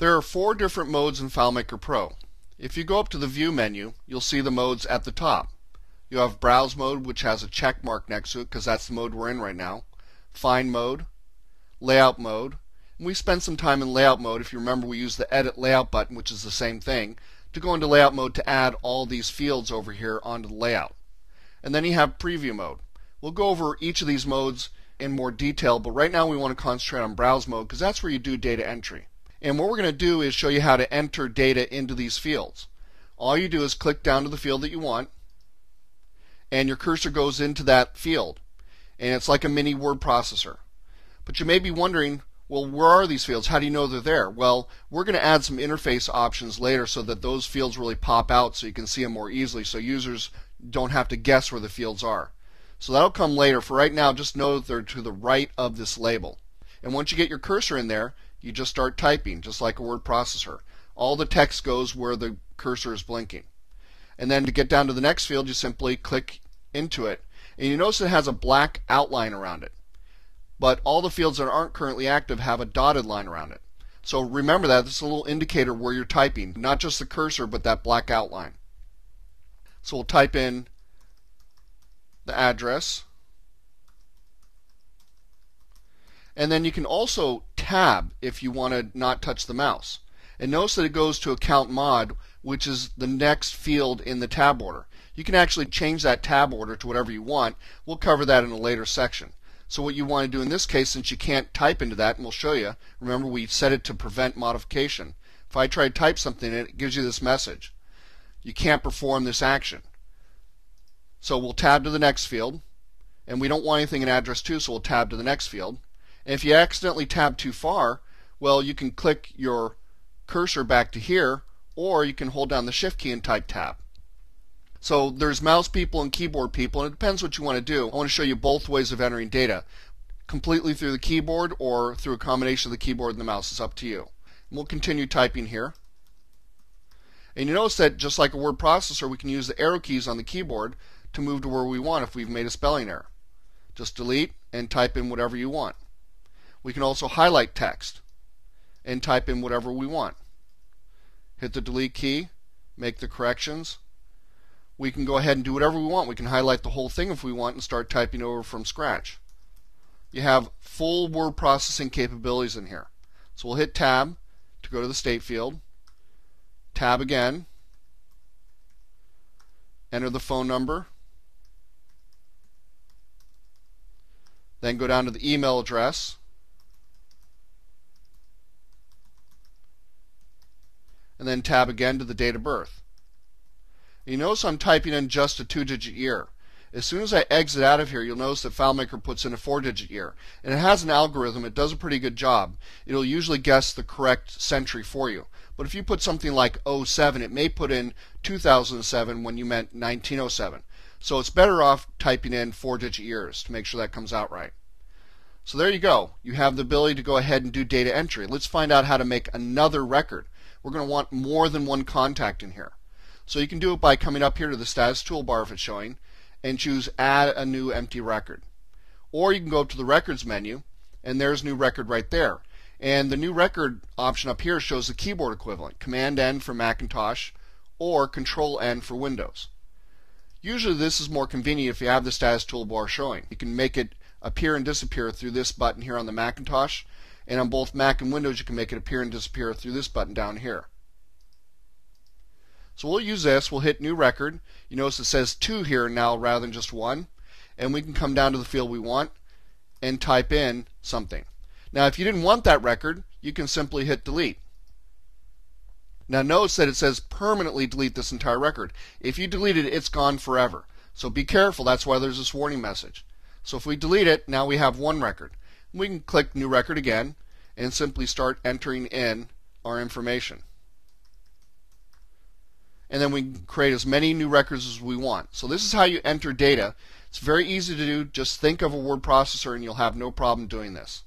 There are 4 different modes in FileMaker Pro. If you go up to the View menu, you'll see the modes at the top. You have Browse mode, which has a check mark next to it because that's the mode we're in right now. Find mode, Layout mode. And we spent some time in Layout mode. If you remember, we used the Edit Layout button, which is the same thing, to go into Layout mode to add all these fields over here onto the layout. And then you have Preview mode. We'll go over each of these modes in more detail, but right now we want to concentrate on Browse mode because that's where you do data entry. And what we're going to do is show you how to enter data into these fields. All you do is click down to the field that you want, and your cursor goes into that field. And it's like a mini word processor. But you may be wondering, well, where are these fields? How do you know they're there? Well, we're going to add some interface options later so that those fields really pop out so you can see them more easily so users don't have to guess where the fields are. So that'll come later. For right now, just know that they're to the right of this label. And once you get your cursor in there, you just start typing, just like a word processor. All the text goes where the cursor is blinking. And then to get down to the next field, you simply click into it. And you notice it has a black outline around it. But all the fields that aren't currently active have a dotted line around it. So remember that. This is a little indicator where you're typing, not just the cursor, but that black outline. So we'll type in the address. And then you can also tab if you want to not touch the mouse. And notice that it goes to account mod, which is the next field in the tab order. You can actually change that tab order to whatever you want. We'll cover that in a later section. So what you want to do in this case, since you can't type into that, and we'll show you, remember we set it to prevent modification. If I try to type something in it gives you this message. You can't perform this action. So we'll tab to the next field, and we don't want anything in address 2, so we'll tab to the next field. And if you accidentally tab too far, well, you can click your cursor back to here, or you can hold down the Shift key and type tab. So there's mouse people and keyboard people, and it depends what you want to do. I want to show you both ways of entering data, completely through the keyboard or through a combination of the keyboard and the mouse. It's up to you. And we'll continue typing here. And you notice that just like a word processor, we can use the arrow keys on the keyboard to move to where we want if we've made a spelling error. Just delete and type in whatever you want. We can also highlight text and type in whatever we want. Hit the delete key, make the corrections. We can go ahead and do whatever we want. We can highlight the whole thing if we want and start typing over from scratch. You have full word processing capabilities in here. So we'll hit tab to go to the state field. Tab again. Enter the phone number. Then go down to the email address. And then tab again to the date of birth. You notice I'm typing in just a 2-digit year. As soon as I exit out of here, you'll notice that FileMaker puts in a 4-digit year. And it has an algorithm. It does a pretty good job. It'll usually guess the correct century for you. But if you put something like 07, it may put in 2007 when you meant 1907. So it's better off typing in 4-digit years to make sure that comes out right. So there you go. You have the ability to go ahead and do data entry. Let's find out how to make another record. We're going to want more than one contact in here. So you can do it by coming up here to the status toolbar if it's showing and choose add a new empty record. Or you can go up to the records menu and there's new record right there. And the new record option up here shows the keyboard equivalent, Command N for Macintosh or Control N for Windows. Usually this is more convenient if you have the status toolbar showing. You can make it appear and disappear through this button here on the Macintosh, and on both Mac and Windows you can make it appear and disappear through this button down here. So we'll use this. We'll hit new record. You notice it says 2 here now rather than just 1, and we can come down to the field we want and type in something. Now if you didn't want that record, you can simply hit delete. Now notice that it says permanently delete this entire record. If you delete it, it's gone forever. So be careful. That's why there's this warning message. So if we delete it, now we have one record. We can click new record again and simply start entering in our information. And then we can create as many new records as we want. So this is how you enter data. It's very easy to do. Just think of a word processor and you'll have no problem doing this.